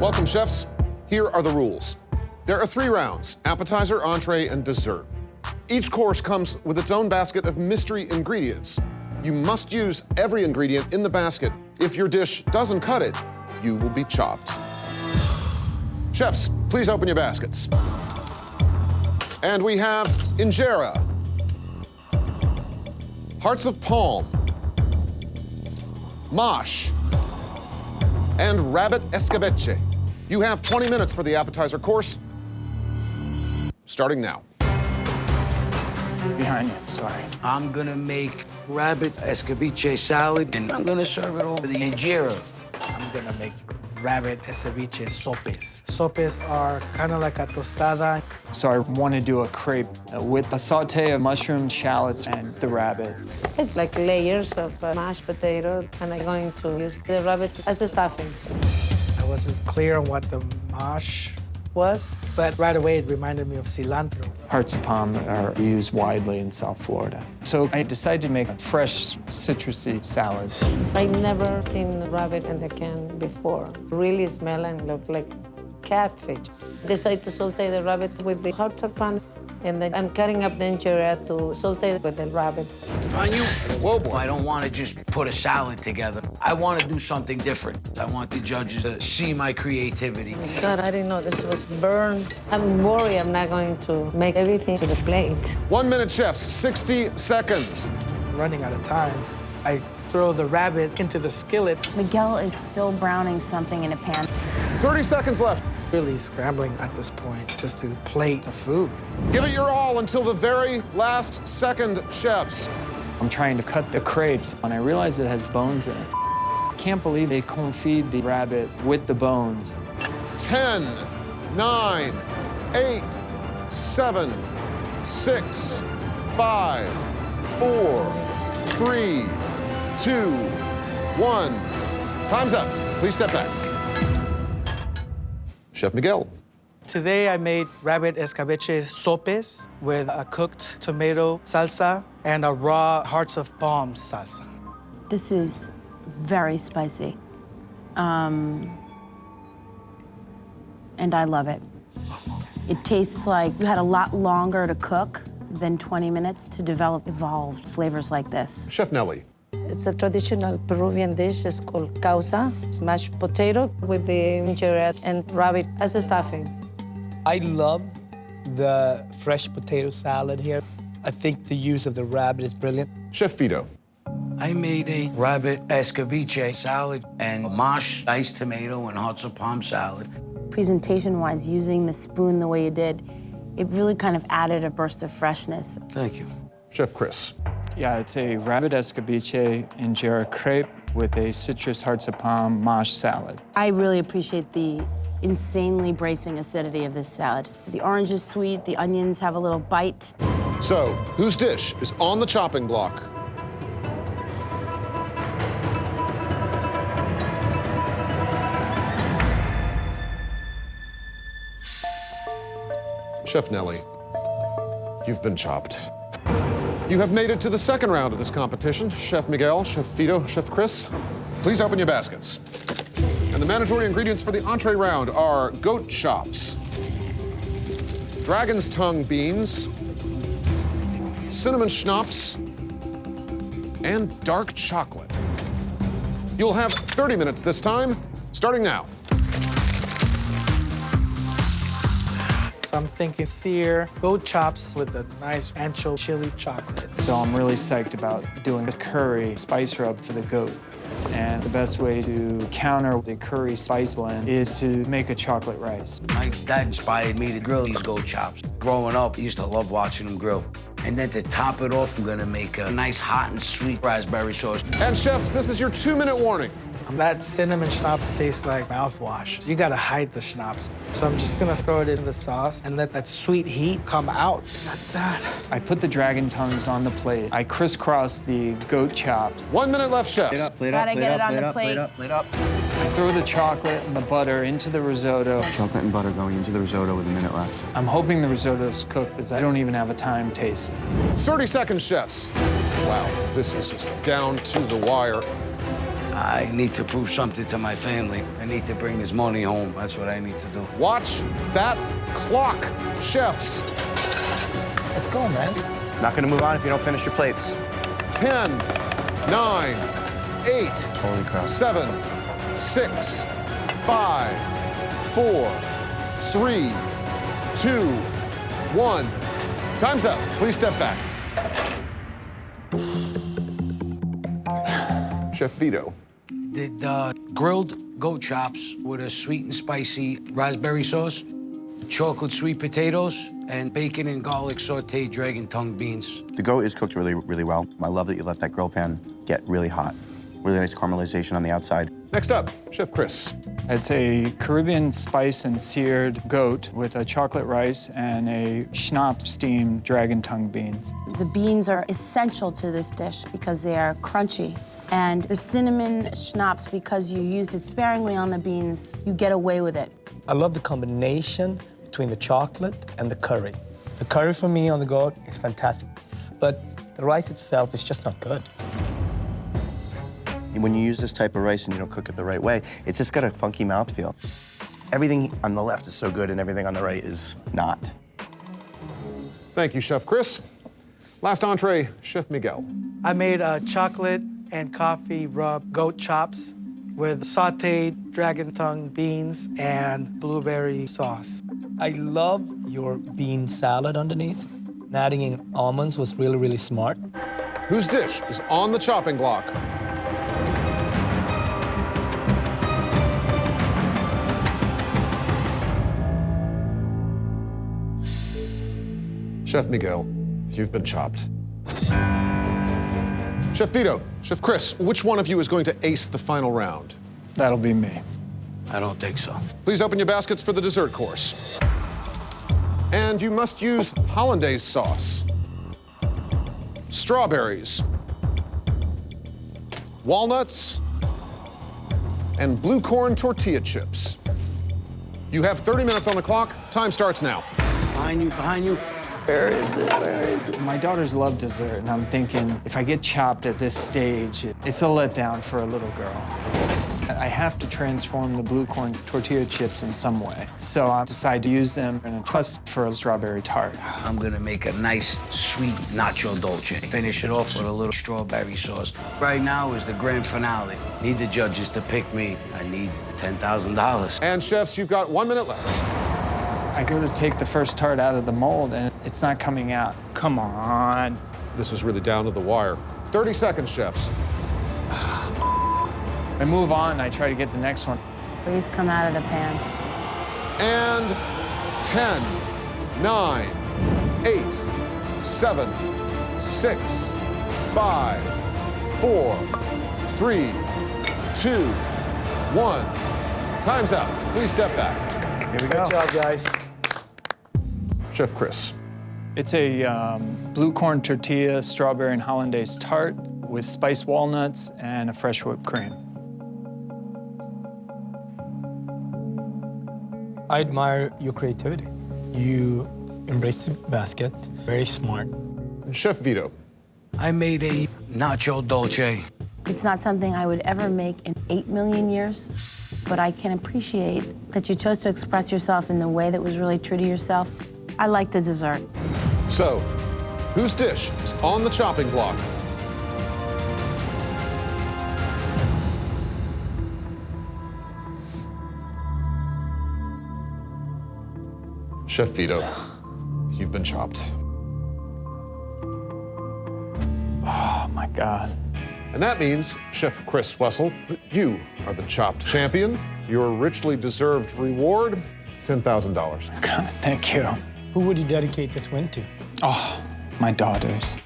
Welcome, chefs. Here are the rules. There are 3 rounds: appetizer, entree, and dessert. Each course comes with its own basket of mystery ingredients. You must use every ingredient in the basket. If your dish doesn't cut it, you will be chopped. Chefs, please open your baskets. And we have injera, hearts of palm, mâche, and rabbit escabeche. You have 20 minutes for the appetizer course, starting now. Behind you, sorry. I'm gonna make rabbit escabeche salad, and I'm gonna serve it over the injera. I'm gonna make rabbit escabeche sopes. Sopes are kind of like a tostada. So I want to do a crepe with a saute of mushrooms, shallots, and the rabbit. It's like layers of mashed potato, and I'm going to use the rabbit as a stuffing. I wasn't clear on what the mâche was, but right away it reminded me of cilantro. Hearts of palm are used widely in South Florida. So I decided to make a fresh, citrusy salad. I've never seen rabbit in the can before. Really smell and look like catfish. Decided to saute the rabbit with the hearts of palm, and then I'm cutting up the injera to saute with the rabbit. On you. Whoa, boy. I don't want to just put a salad together. I want to do something different. I want the judges to see my creativity. Oh my God, I didn't know this was burned. I'm worried I'm not going to make everything to the plate. 1 minute, chefs, 60 seconds. Running out of time, I throw the rabbit into the skillet. Miguel is still browning something in a pan. 30 seconds left. Really scrambling at this point just to plate the food. Give it your all until the very last second, chefs. I'm trying to cut the crepes, and I realize it has bones in it. I can't believe they confit the rabbit with the bones. 10, 9, 8, 7, 6, 5, 4, 3, 2, 1. Time's up. Please step back. Chef Miguel. Today I made rabbit escabeche sopes with a cooked tomato salsa and a raw hearts of palm salsa. This is very spicy. And I love it. It tastes like you had a lot longer to cook than 20 minutes to develop evolved flavors like this. Chef Nelly. It's a traditional Peruvian dish. It's called causa. It's mashed potato with the injera and rabbit as a stuffing. I love the fresh potato salad here. I think the use of the rabbit is brilliant. Chef Fido. I made a rabbit escabeche salad and mâche, diced tomato, and hearts of palm salad. Presentation-wise, using the spoon the way you did, it really kind of added a burst of freshness. Thank you. Chef Chris. Yeah, it's a rabbit escabeche injera crepe with a citrus hearts of palm mâche salad. I really appreciate the insanely bracing acidity of this salad. The orange is sweet, the onions have a little bite. So, whose dish is on the chopping block? Chef Nelly, you've been chopped. You have made it to the second round of this competition. Chef Miguel, Chef Fido, Chef Chris, please open your baskets. And the mandatory ingredients for the entree round are goat chops, dragon's tongue beans, cinnamon schnapps, and dark chocolate. You'll have 30 minutes this time, starting now. So I'm thinking sear goat chops with a nice ancho chili chocolate. So I'm really psyched about doing a curry spice rub for the goat. And the best way to counter the curry spice blend is to make a chocolate rice. My dad inspired me to grill these goat chops. Growing up, I used to love watching them grill. And then to top it off, I'm gonna make a nice hot and sweet raspberry sauce. And chefs, this is your 2-minute warning. That cinnamon schnapps tastes like mouthwash. You gotta hide the schnapps. So I'm just gonna throw it in the sauce and let that sweet heat come out. Got that. I put the dragon tongues on the plate. I crisscross the goat chops. 1 minute left, chefs. Gotta get it on the plate. I throw the chocolate and the butter into the risotto. Chocolate and butter going into the risotto with a minute left. I'm hoping the risotto's cooked because I don't even have a time taste. 30 seconds, chefs. Wow, this is just down to the wire. I need to prove something to my family. I need to bring this money home. That's what I need to do. Watch that clock, chefs. Let's go, man. Not gonna move on if you don't finish your plates. 10, 9, 8, Holy crap. 7, 6, 5, 4, 3, 2, 1. Time's up. Please step back. Chef Vito. Did grilled goat chops with a sweet and spicy raspberry sauce, chocolate sweet potatoes, and bacon and garlic sauteed dragon tongue beans. The goat is cooked really, really well. I love that you let that grill pan get really hot. Really nice caramelization on the outside. Next up, Chef Chris. It's a Caribbean spice and seared goat with a chocolate rice and a schnapps steamed dragon tongue beans. The beans are essential to this dish because they are crunchy. And the cinnamon schnapps, because you used it sparingly on the beans, you get away with it. I love the combination between the chocolate and the curry. The curry for me on the goat is fantastic, but the rice itself is just not good. When you use this type of rice and you don't cook it the right way, it's just got a funky mouthfeel. Everything on the left is so good and everything on the right is not. Thank you, Chef Chris. Last entree, Chef Miguel. I made chocolate and coffee rub goat chops with sauteed dragon tongue beans and blueberry sauce. I love your bean salad underneath. And adding in almonds was really, really smart. Whose dish is on the chopping block? Chef Miguel, you've been chopped. Chef Vito, Chef Chris, which one of you is going to ace the final round? That'll be me. I don't think so. Please open your baskets for the dessert course. And you must use hollandaise sauce, strawberries, walnuts, and blue corn tortilla chips. You have 30 minutes on the clock. Time starts now. Behind you, behind you. Where is it? Where is it? My daughters love dessert, and I'm thinking if I get chopped at this stage, it's a letdown for a little girl. I have to transform the blue corn tortilla chips in some way. So I decide to use them in a quest for a strawberry tart. I'm gonna make a nice, sweet nacho dolce. Finish it off with a little strawberry sauce. Right now is the grand finale. Need the judges to pick me. I need $10,000. And chefs, you've got 1 minute left. I go to take the first tart out of the mold, and it's not coming out. Come on. This was really down to the wire. 30 seconds, chefs. I move on, and I try to get the next one. Please come out of the pan. And 10, 9, 8, 7, 6, 5, 4, 3, 2, 1. Time's up. Please step back. Here we go. Good job, guys. Chef Chris. It's a blue corn tortilla, strawberry and hollandaise tart with spiced walnuts and a fresh whipped cream. I admire your creativity. You embrace the basket, very smart. And Chef Vito. I made a nacho dolce. It's not something I would ever make in 8 million years, but I can appreciate that you chose to express yourself in the way that was really true to yourself. I like the dessert. So, whose dish is on the chopping block? Chef Vito, you've been chopped. Oh, my God. And that means, Chef Chris Wessel, that you are the chopped champion. Your richly deserved reward, $10,000. God, thank you. Who would you dedicate this win to? Oh, my daughters.